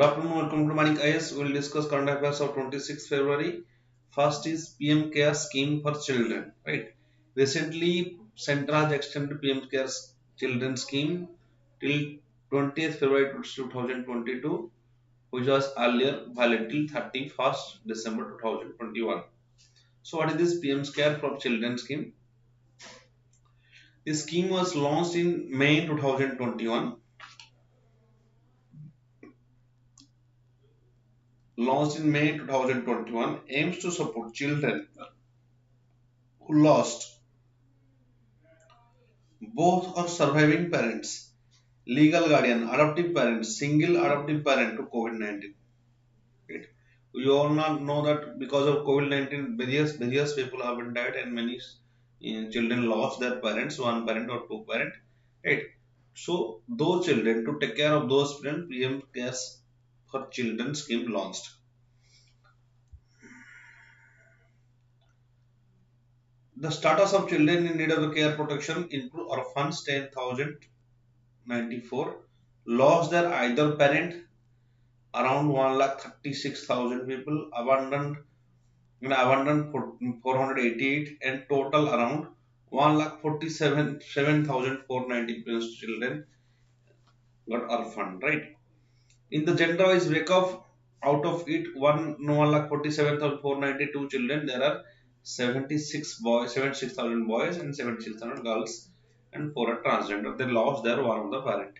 afternoon, welcome to Vanik-Ias. We will discuss current affairs of 26th February. First is PM Care Scheme for Children. Right. Recently, Centre has extended PM Care Children Scheme till 20th February 2022, which was earlier valid till 31st December 2021. So, what is this PM Care for Children scheme? This scheme was launched in May 2021. Launched in May 2021, aims to support children who lost both or surviving parents, legal guardian, adoptive parents, single adoptive parent to COVID-19. Right? We all know that because of COVID-19, various people have been died and many children lost their parents, one parent or two parent. Right? So those children, to take care of those children, PM Cares for Children scheme launched. The status of children in need of care protection include orphans 10,094, lost their either parent around 1,36,000 people, abandoned 488, and total around 1,47,490 children got orphaned, right? In the gender wise breakup, out of it 1,47,492 children, there are 76,000 boys and 76,000 girls, and 4 are transgender. They lost their one of the parent.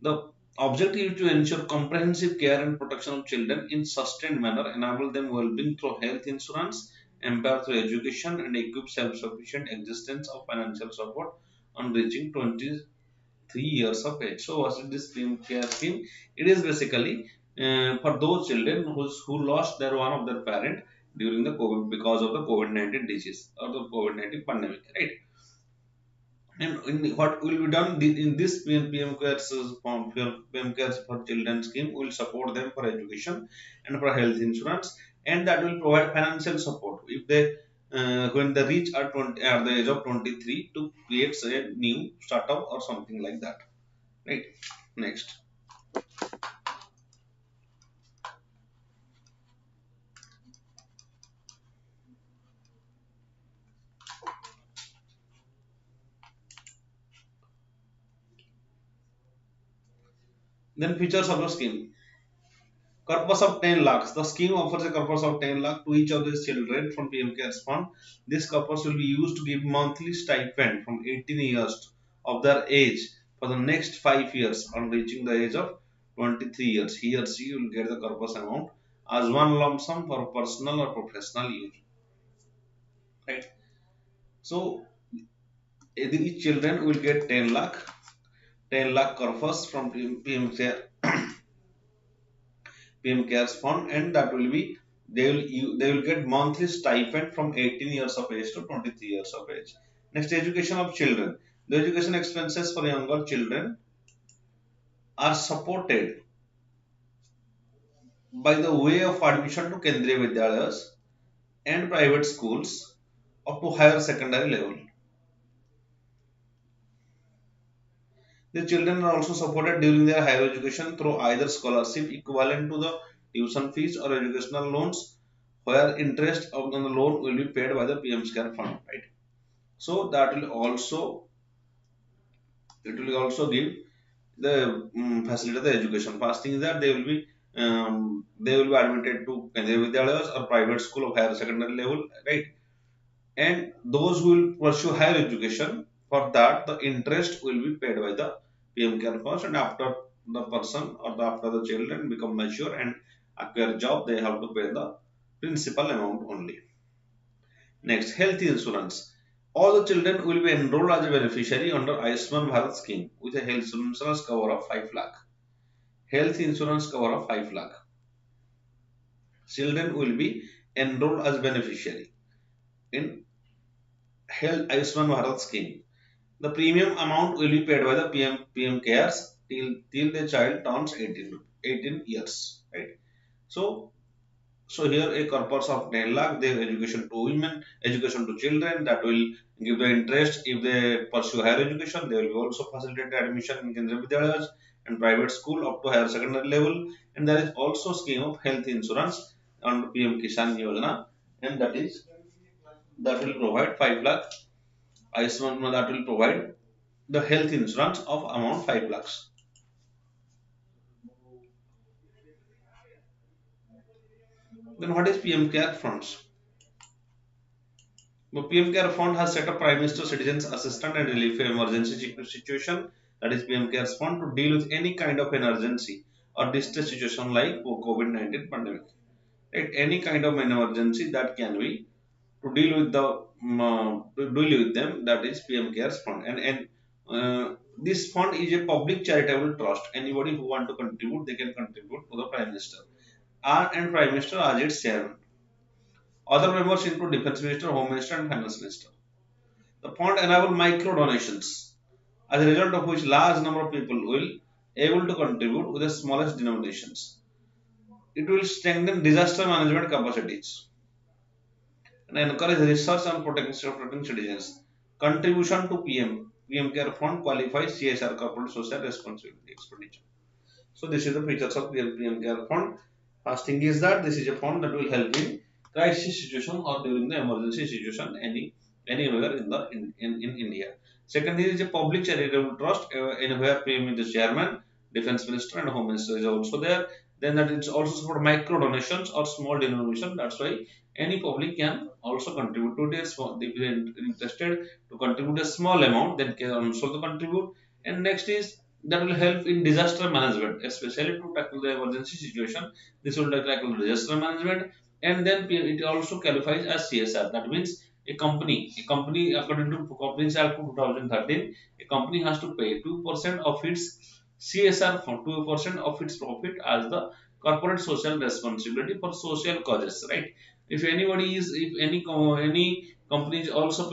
The objective is to ensure comprehensive care and protection of children in sustained manner, enable them well-being through health insurance, empower through education, and equip self-sufficient existence of financial support on reaching 23 years of age. So, what is this PM care scheme? It is basically for those children who lost their one of their parent during the COVID because of the COVID-19 disease or the COVID-19 pandemic, right? And what will be done in this PM Cares PM Cares for Children scheme will support them for education and for health insurance, and that will provide financial support if they when they reach at the age of 23 to create a new startup or something like that. Right. Next. Then features of the scheme. Corpus of 10 lakhs. The scheme offers a corpus of 10 lakh to each of these children from PM Cares Fund. This corpus will be used to give monthly stipend from 18 years of their age for the next 5 years on reaching the age of 23 years. He or she will get the corpus amount as one lump sum for personal or professional use. Right. So each children will get 10 lakh corpus from PM Cares Fund, and that will be they will get monthly stipend from 18 years of age to 23 years of age. Next, education of children. The education expenses for younger children are supported by the way of admission to Kendriya Vidyalayas and private schools up to higher secondary level. The children are also supported during their higher education through either scholarship equivalent to the tuition fees or educational loans, where interest on the loan will be paid by the PM Care Fund, right? So that will also give the facilitate the education. First thing is that they will be admitted to Kendriya Vidyalayas or private school of higher secondary level, right? And those who will pursue higher education, for that the interest will be paid by the PM Care Fund, and after the person or after the children become mature and acquire job, they have to pay the principal amount only. Next, health insurance. All the children will be enrolled as a beneficiary under Ayushman Bharat scheme with a health insurance cover of 5 lakh. Health insurance cover of 5 lakh. Children will be enrolled as beneficiary in Health Ayushman Bharat scheme. The premium amount will be paid by the PM Cares till the child turns 18 years, right? So here a corpus of 10 lakh, their education to women, education to children, that will give the interest. If they pursue higher education, they will also facilitate the admission in Kendriya Vidyalayas, and private school up to higher secondary level. And there is also scheme of health insurance under PM Kisan Yojana, and that will provide 5 lakh. Ayushman that will provide the health insurance of amount 5 lakhs. Then what is PM Care Funds? The PM Care Fund has set up Prime Minister Citizens Assistance and Relief Emergency Situation, that is PM Cares Fund, to deal with any kind of emergency or distress situation like COVID-19 pandemic. Right? Any kind of an emergency that can be to deal with to deal with them, that is PM Cares Fund. And this fund is a public charitable trust. Anybody who want to contribute, they can contribute to the Prime Minister and Prime Minister as its chairman. Other members include Defense Minister, Home Minister, and Finance Minister. The fund enable micro donations, as a result of which large number of people will able to contribute with the smallest denominations. It will strengthen disaster management capacities and encourage research on protecting citizens. Contribution to PM Care Fund qualifies CSR, corporate social responsibility expenditure. So this is the features of PM Care Fund. First thing is that this is a fund that will help in crisis situation or during the emergency situation anywhere in India. Second is a public charitable trust, anywhere PM is the chairman, defense minister and home minister is also there. Then that it's also support micro donations or small denomination. That's why any public can also contribute to this. If they are interested to contribute a small amount, then can also contribute. And next is that will help in disaster management, especially to tackle the emergency situation. This will tackle disaster management, and then it also qualifies as CSR. That means a company according to Companies Act 2013, a company has to pay 2% of its CSR for 2% of its profit as the corporate social responsibility for social causes, right? If any company is also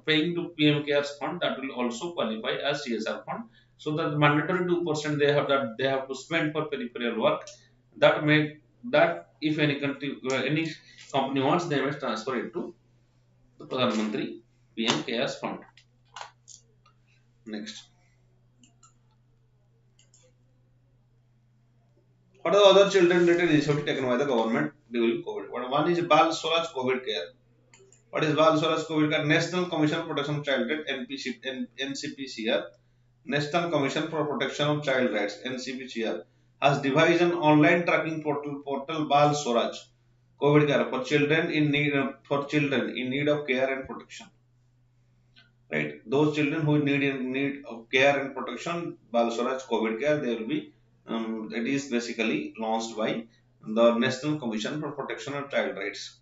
paying to PM Cares Fund, that will also qualify as CSR fund. So the mandatory 2% they have to spend for peripheral work, that make that if any company wants, they must transfer it to the Pradhan Mantri PM Cares Fund. Next, what are the other children related initiatives taken by the government during COVID? One is Bal Swaraj COVID Care. What is Bal Swaraj COVID Care? National Commission for Protection of Child Rights, NCPCR. National Commission for Protection of Child Rights, NCPCR, has devised an online tracking portal Bal Swaraj COVID Care for children in need of care and protection. Right, those children who need in need of care and protection, Bal Swaraj COVID Care, they will be. It is basically launched by the National Commission for Protection of Child Rights.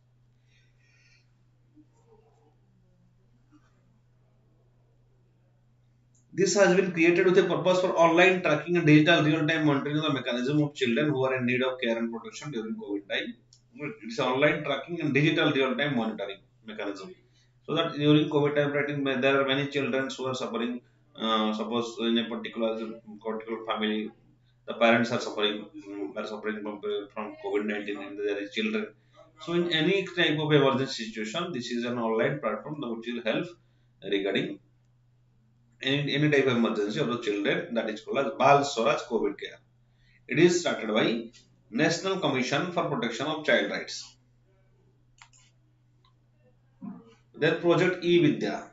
This has been created with a purpose for online tracking and digital real-time monitoring of the mechanism of children who are in need of care and protection during COVID time. It's online tracking and digital real-time monitoring mechanism. So that during COVID time, I think there are many children who are suffering. Suppose in a particular family, the parents are suffering from COVID-19, and there is children. So in any type of emergency situation, this is an online platform that will help regarding any type of emergency of the children, that is called as Bal Swaraj COVID Care. It is started by National Commission for Protection of Child Rights. Then Project E-Vidya.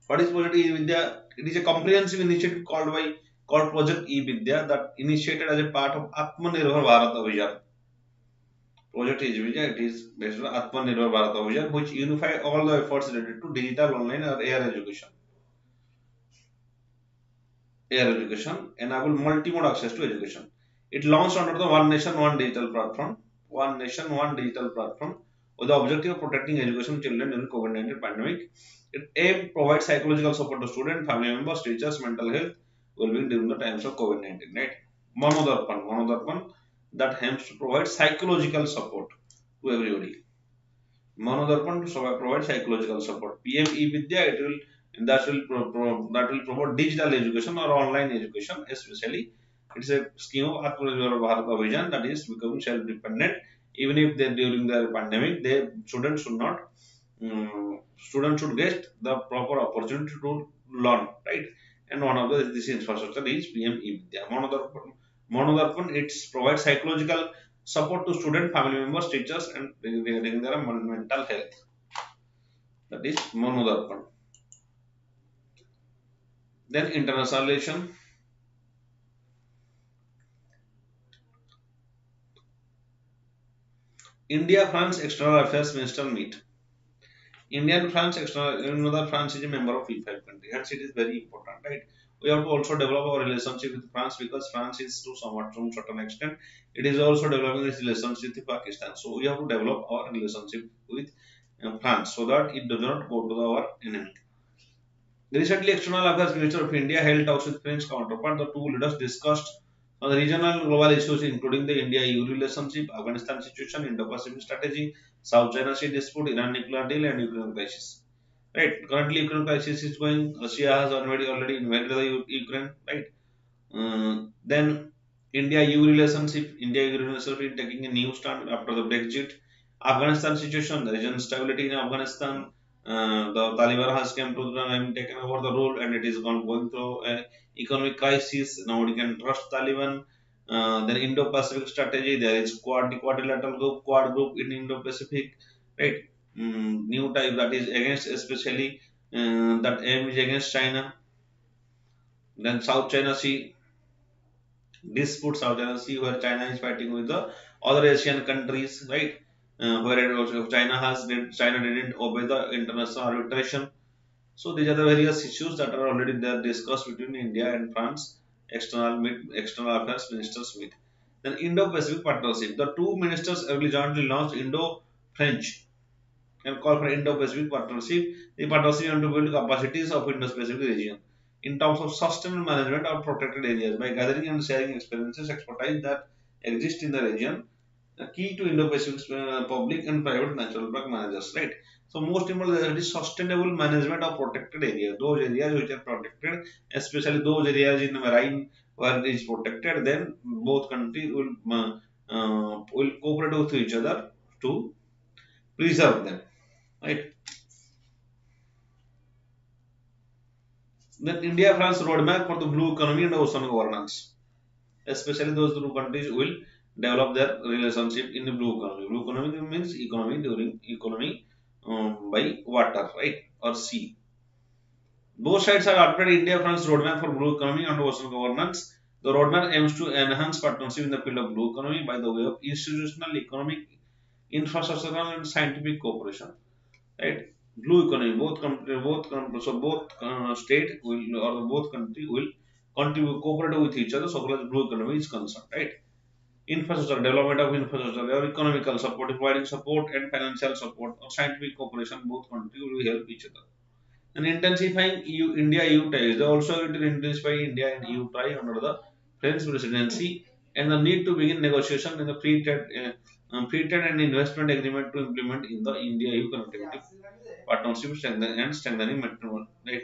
What is Project E-Vidya? It is a comprehensive initiative called Project E-Vidya that initiated as a part of Atmanirbhar Bharat Abhiyan. Project E-Vidya, it is based on Atmanirbhar Bharat Abhiyan, which unify all the efforts related to digital, online or air education. Enable multi-mode access to education. It launched under the One Nation One Digital Platform, with the objective of protecting education of children during COVID-19 pandemic. It aimed to provide psychological support to students, family members, teachers, mental health well-being during the times of COVID-19. Right? Manodarpan, that aims to provide psychological support to everybody. Manodarpan to provide psychological support. PM E-Vidya, that will promote digital education or online education, especially it's a scheme of Atmanirbhar Bharat Abhiyan, that is becoming self-dependent. Even if they during the pandemic, students should not students should get the proper opportunity to learn, right? and one of the this infrastructure is PM E-Vidya. Monodarpan it provides psychological support to student, family members, teachers, and regarding their mental health. That is Monodarpan. Then international relation. India France External Affairs Minister meet. India and France external, you know that France is a member of E5 country, hence it is very important, right? We have to also develop our relationship with France because France is to somewhat to certain extent, it is also developing its relationship with Pakistan. So we have to develop our relationship with France so that it does not go to our enemy. Recently, External Affairs Minister of India held talks with French counterpart. The two leaders discussed on the regional and global issues, including the India-EU relationship, Afghanistan situation, Indo-Pacific strategy, South China Sea dispute, Iran nuclear deal, and Ukraine crisis. Right. Currently, Ukraine crisis is going. Russia has already invaded the Ukraine. Right. Then India-EU relationship. India-EU relationship is taking a new stand after the Brexit. Afghanistan situation, there is instability in Afghanistan. The Taliban has come to the and taken over the rule, and it is going through an economic crisis. Nobody can trust Taliban. Then Indo-Pacific strategy. There is quadrilateral group, quad group in Indo-Pacific, right? New type that is against especially that aim is against China. Then South China Sea dispute, South China Sea where China is fighting with the other Asian countries, right? Where it also China China didn't obey the international arbitration. So these are the various issues that are already there discussed between India and France external affairs ministers meet. Then Indo-Pacific partnership. The two ministers early jointly launched Indo-French and call for Indo-Pacific partnership. The partnership aims to build capacities of Indo-Pacific region in terms of sustainable management of protected areas by gathering and sharing experiences, expertise that exist in the region. The key to Indo-Pacific public and private natural park managers, right? So most important that is sustainable management of protected areas. Those areas which are protected, especially those areas in marine where it is protected, then both countries will cooperate with each other to preserve them, right? Then India-France roadmap for the blue economy and ocean governance. Especially those two countries will develop their relationship in the blue economy. Blue economy means economy during economy by water, right, or sea. Both sides have adopted India-France roadmap for blue economy and ocean governance. The roadmap aims to enhance partnership in the field of blue economy by the way of institutional, economic, infrastructural, and scientific cooperation. Right? Blue economy, both state will or both country will contribute cooperate with each other so far as blue economy is concerned, right? Infrastructure, development of infrastructure, or economical support, providing support and financial support or scientific cooperation, both countries will help each other. And intensifying India-EU ties. They also agreed to intensify India and EU ties under the French presidency and the need to begin negotiation in the free trade and investment agreement to implement in the India-EU connectivity partnership strengthening metro. Right?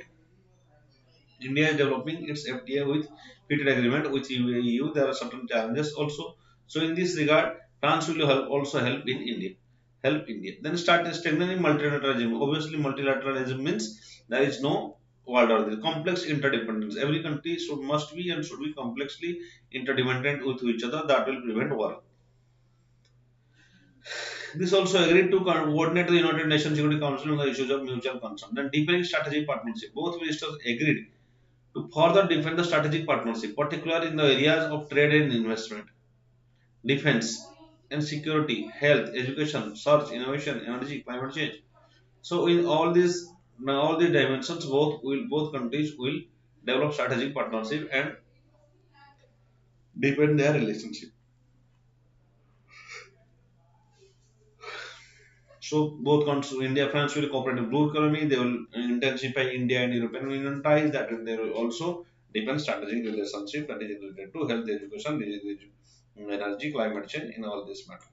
India is developing its FTA with free trade agreement with EU. There are certain challenges also. So in this regard, France will also help in India. Help India. Then start strengthening multilateralism. Obviously, multilateralism means there is no world order. Complex interdependence. Every country must be and should be complexly interdependent with each other. That will prevent war. This also agreed to coordinate the United Nations Security Council on the issues of mutual concern. Then deepening strategic partnership. Both ministers agreed to further defend the strategic partnership, particularly in the areas of trade and investment, defense and security, health, education, research, innovation, energy, climate change. So in all these dimensions, both countries will develop strategic partnership and deepen their relationship. So both countries, India, France will cooperate in blue economy. They will intensify India and European Union ties. That they will also deepen strategic relationship that is related to health, education, energy, climate change in all this matter.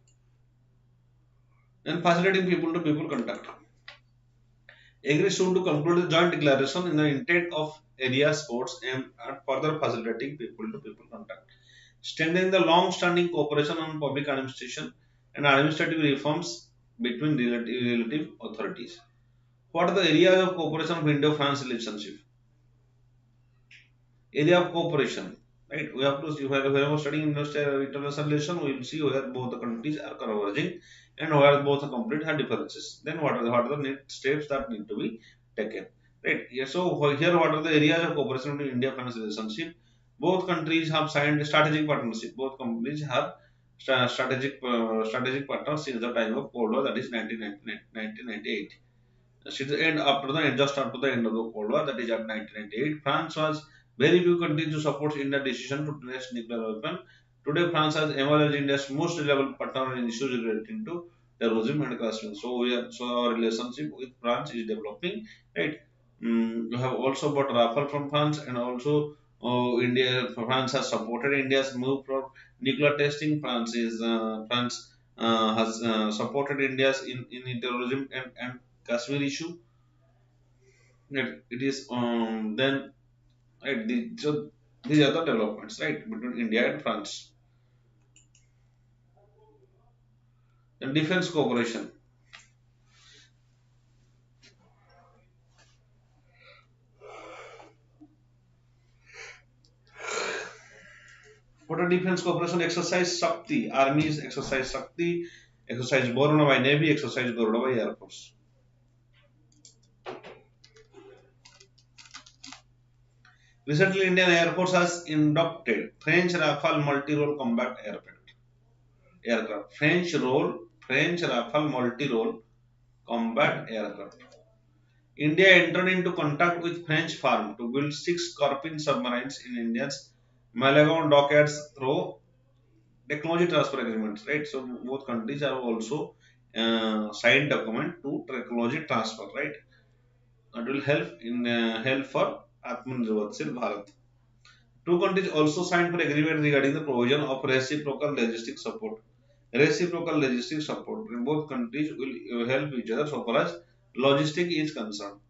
And facilitating people to people contact. Agree soon to conclude the joint declaration in the intent of area sports and further facilitating people to people contact. Strengthening the long-standing cooperation on public administration and administrative reforms between relative authorities. What are the areas of cooperation of Indo-France relationship? Area of cooperation, right? We have to see wherever studying international relation, we will see where both the countries are converging and where both the complete have differences. Then what are the next steps that need to be taken, right? Yeah, so here, what are the areas of cooperation between India France relationship? Both countries have signed strategic partnership. Both countries have strategic partners since the time of Cold War, that is 1998. Since the end after the just after the end of the Cold War, that is at 1998, France was very few countries to support India's decision to test nuclear weapon. Today, France has emerged India's most reliable partner in issues relating to terrorism and crashing. So our relationship with France is developing, right? We have also bought Rafale from France, and also France has supported India's move for nuclear testing. France has supported India's in terrorism and Kashmir issue. It is then right. So these are the developments, right, between India and France. Then defense cooperation. What a defense cooperation exercise Shakti. Armies exercise Shakti, exercise Borona by Navy, exercise Garuda by Air Force. Recently, Indian Air Force has inducted French Rafale multi-role combat aircraft. French Rafale multi-role combat aircraft. India entered into contact with French firm to build six Scorpion submarines in India's Malagon dockyards through technology transfer agreements. Right, so both countries have also signed document to technology transfer. Right, that will help for Atmanirbhar Bharat. Two countries also signed for agreement regarding the provision of reciprocal logistic support. Reciprocal logistic support in both countries will help each other so far as logistic is concerned.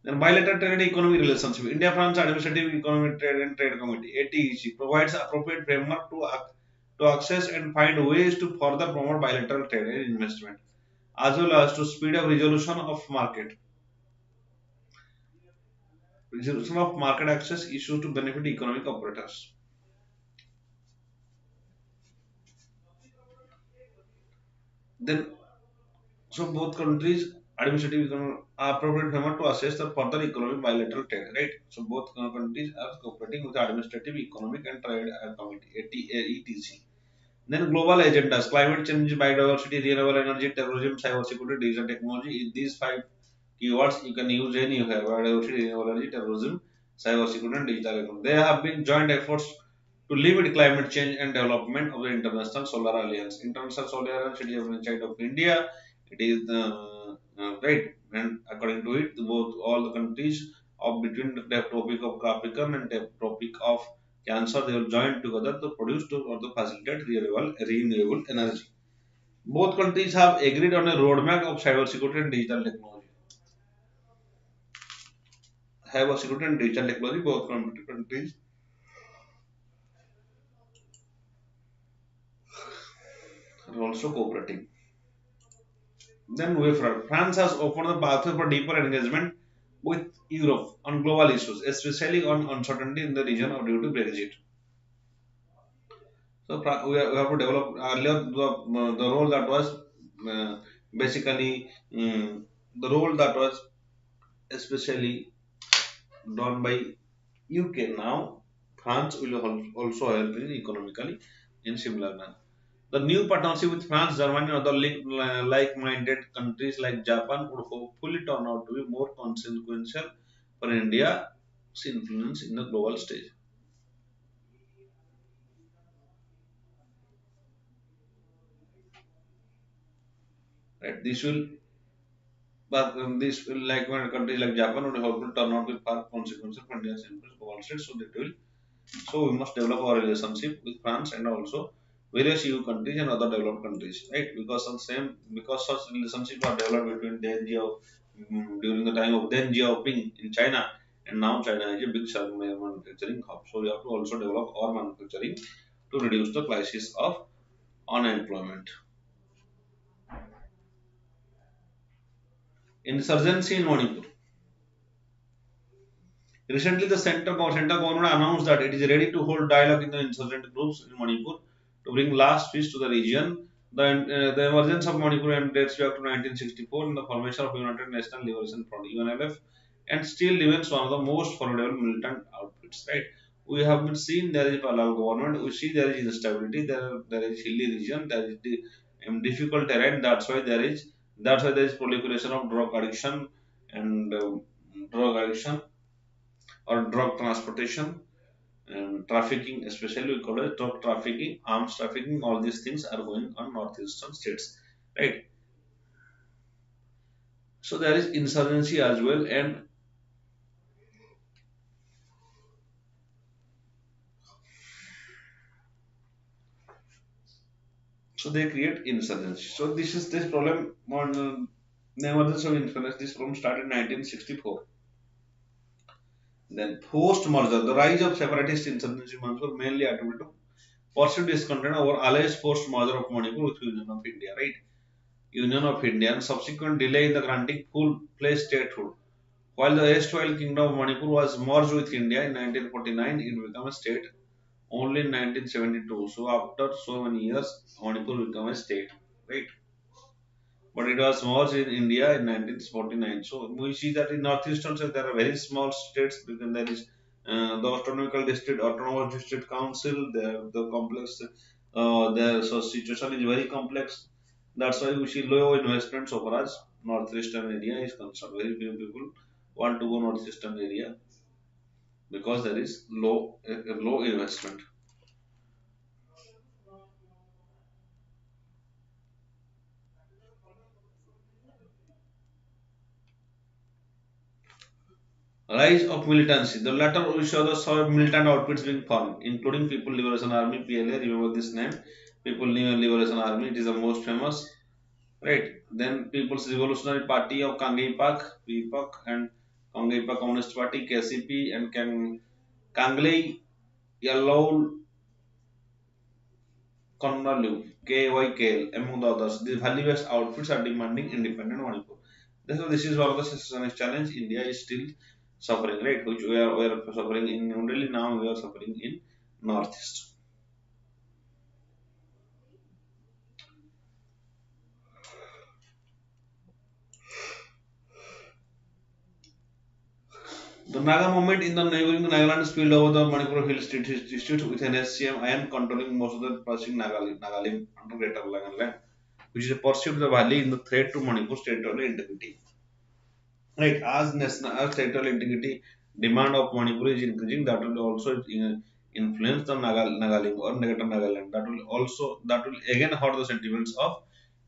Then bilateral trade and economic relationship. India-France Administrative Economic Trade and Trade Committee (ATEC) provides appropriate framework to access and find ways to further promote bilateral trade and investment, as well as to speed up resolution of market access issues to benefit economic operators. Then, so both countries administrative appropriate framework to assess the further economic bilateral trade, right? So both countries are cooperating with the administrative, economic and trade committee (ETC). Then global agendas: climate change, biodiversity, renewable energy, terrorism, cybersecurity, digital technology. These five keywords you can use anywhere: biodiversity, renewable energy, terrorism, cybersecurity, and digital economy. There have been joint efforts to limit climate change and development of the International Solar Alliance. International Solar Alliance is a side of India. It is the right, and according to it, both all the countries of between the topic of Capricorn and the topic of Cancer, they will join together to produce or to facilitate renewable energy. Both countries have agreed on a roadmap of cybersecurity and digital technology. Cybersecurity and digital technology, both countries are also cooperating. Then way forward, France has opened the pathway for deeper engagement with Europe on global issues, especially on uncertainty in the region of due to Brexit. So we have to develop earlier the role that was basically the role that was especially done by UK. Now France will also help in economically in similar manner. The new partnership with France, Germany, and other like-minded countries like Japan would hopefully turn out to be more consequential for India's influence in the global stage. Right? This will like when countries like Japan would hopefully turn out to be far consequential for India's influence in the global stage. So we must develop our relationship with France and also various EU countries and other developed countries, right? Because such relationships are developed between during the time of Deng Xiaoping in China, and now China is a big manufacturing hub. So we have to also develop our manufacturing to reduce the crisis of unemployment. Insurgency in Manipur. Recently, the central government announced that it is ready to hold dialogue in the insurgent groups in Manipur to bring last peace to the region. The emergence of Manipur and dates back to 1964 in the formation of United National Liberation Front (UNLF) and still remains one of the most formidable militant outfits. Right? We have been seen there is parallel government. We see there is instability. There is hilly region. There is difficult terrain. That's why there is proliferation of drug addiction and drug addiction or drug transportation and trafficking, especially we call it drug trafficking, arms trafficking, all these things are going on northeastern states, right? So there is insurgency as well, and so they create insurgency. So this problem on the emergence of insurgency. This problem started in 1964. Then post-merger, the rise of separatist insurgency movements were mainly attributed to perceived discontent over allies forced merger of Manipur with Union of India, right? Union of India and subsequent delay in the granting full place statehood. While the erstwhile Kingdom of Manipur was merged with India in 1949, it became a state only in 1972. So after so many years, Manipur became a state, right? But it was merged in India in 1949. So we see that in northeastern states there are very small states because there is the autonomous district council, the complex, their so situation is very complex. That's why we see low investment so far as northeastern area is concerned. Very few people want to go northeastern area because there is low investment. Rise of militancy. The latter we show the militant outfits being formed, including People Liberation Army (PLA). Remember this name, People Liberation Army. It is the most famous, right? Then People's Revolutionary Party of Kangaipak (PPAK) and Kangaipak Communist Party (KCP) and Kanglei Yellow Konnalu KYKL among the others. These value-based outfits are demanding independent Manipur. This is one of the systemic challenge India is still suffering, right? Which we are suffering in only now we are suffering in northeast. The Naga movement in the neighboring Nagaland spilled over the Manipur Hill District with an SCM iron controlling most of the passing Nagalim under Greater Nagaland, which is perceived the valley in the threat to Manipur territorial integrity. Right, as national as territorial integrity demand of Manipur is increasing, that will also influence the Nagalim or Greater Nagaland. That will again hurt the sentiments of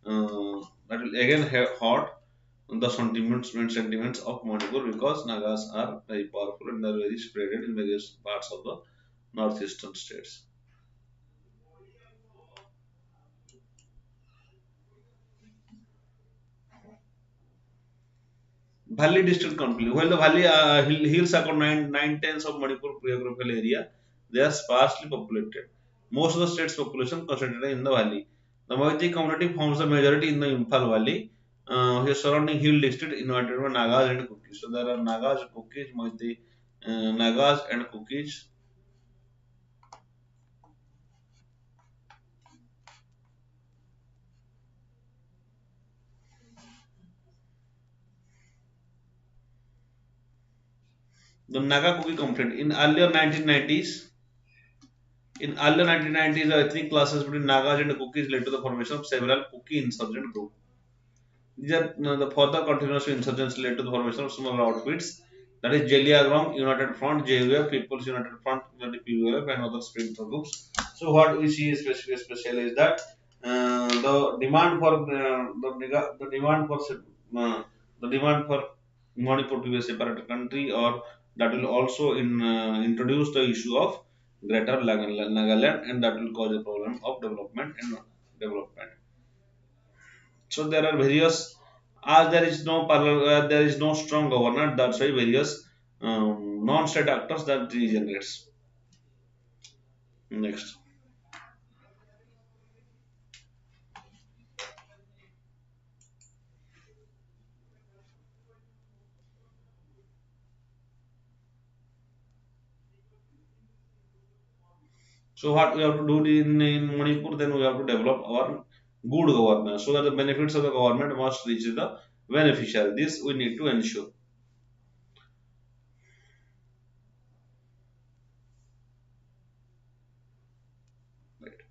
that will again hurt the sentiments of Manipur because Nagas are very powerful and they are very spread in various parts of the northeastern states. Valley district conflict. While the valley hills account nine tenths of Manipur geographical area, they are sparsely populated. Most of the state's population concentrated in the valley. The Moiti community forms the majority in the Imphal Valley. Here surrounding hill district inhabited by Nagas and Kukis. So there are Nagas, Kukis, Moiti, Nagas and Kukis. The Naga Kuki conflict in earlier 1990s, the ethnic clashes between Nagas and Kukis led to the formation of several Kuki insurgent groups. These are the further continuous insurgents led to the formation of smaller outfits, that is Jeliagram United Front, JUF, People's United Front, PULF, and other splinter groups. So what we see especially is that the demand for the demand for Manipur to be a separate country, or that will also introduce the issue of Greater Nagaland, and that will cause a problem of development. So there are various, as there is no strong governor. That's why various non-state actors that regenerates. Next, So what we have to do in Manipur, then we have to develop our good governance so that the benefits of the government must reach the beneficiary. This we need to ensure. Right?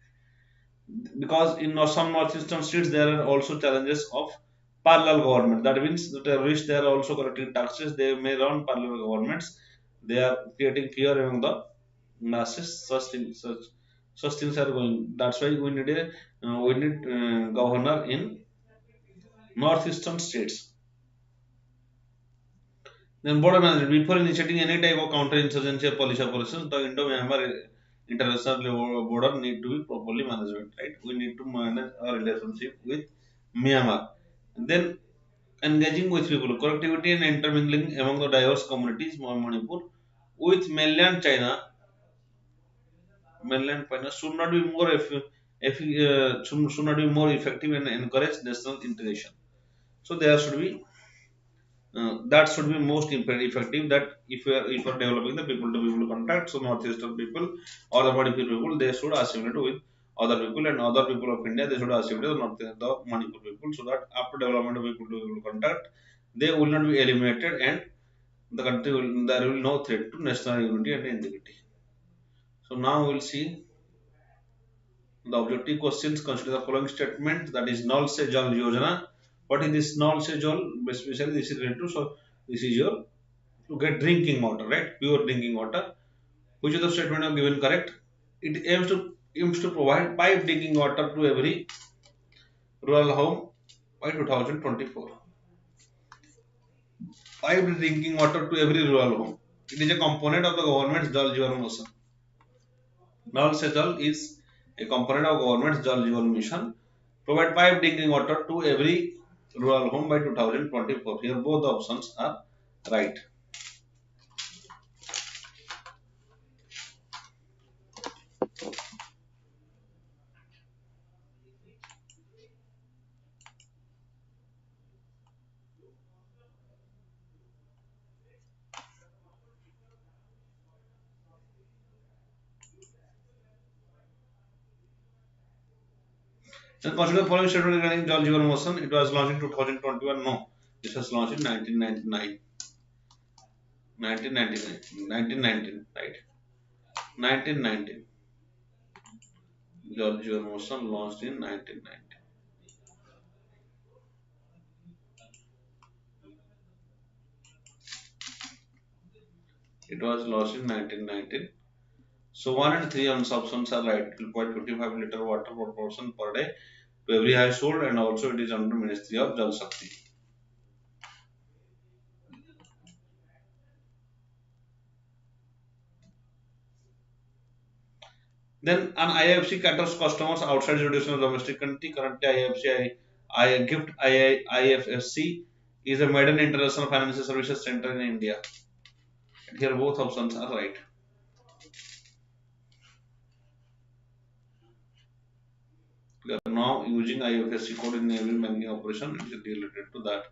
Because in some northeastern states there are also challenges of parallel government. That means the terrorists they are also collecting taxes. They may run parallel governments. They are creating fear among the masses. Such things are going. That's why we need governor in northeastern states. Then border management. Before initiating any type of counter-insurgency or police operations, the Indo-Myanmar international border need to be properly managed. Right? We need to manage our relationship with Myanmar. Then engaging with people, connectivity and intermingling among the diverse communities of Manipur with mainland China should not be more should not be more effective and encourage national integration. So there should be that should be most effective. That if you are developing the people to people contact, so northeastern people or the Manipur people they should assimilate with other people, and other people of India they should assimilate with the Manipur people, so that after development of people to people contact they will not be eliminated, and the country will there will no threat to national unity and integrity. So now we'll see the objective questions. Consider the following statement, that is null se jal yojana. What is this null se jal? Especially this is related to, so this is your to get drinking water, right? Pure drinking water. Which of the statement are given correct? It aims to provide pipe drinking water to every rural home by 2024. Pipe drinking water to every rural home. It is a component of the government's Jal Jeevan Mission. Nal Se Jal is a component of government's Jal Jeevan Mission. Provide pipe drinking water to every rural home by 2024. Here both the options are right. Then consider the following statement regarding Jal Jeevan Mission. It was launched in 2021. No, this was launched in 1999. 1999. 1919, right? 1919. Jal Jeevan Mission launched in 1990. It was launched in 1919. So 1 and 3 options are right. It will provide 55 liter water per person per day to every household, and also it is under Ministry of Jal Shakti. Then an IFC caters customers outside jurisdiction of domestic country. Currently, IFSC is a maiden international financial services center in India. Here both options are right. We are now using IFSC code in every banking operation. It is related to that.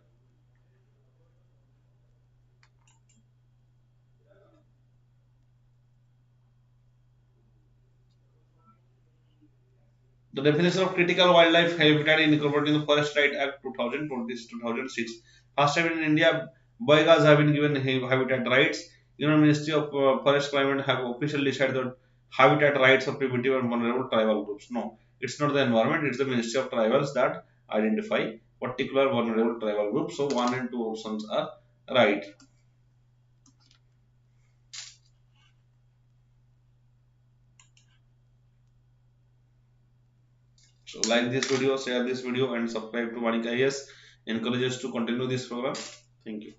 The definition of critical wildlife habitat incorporated in the Forest Right Act 2006. First time in India, boigas have been given habitat rights. Union Ministry of Forest Climate have officially decided that habitat rights of primitive and vulnerable tribal groups. No, it's not the environment, it's the Ministry of Tribals that identify particular vulnerable tribal groups. So 1 and 2 options are right. So like this video, share this video and subscribe to Vanik-Ias. Encourage us to continue this program. Thank you.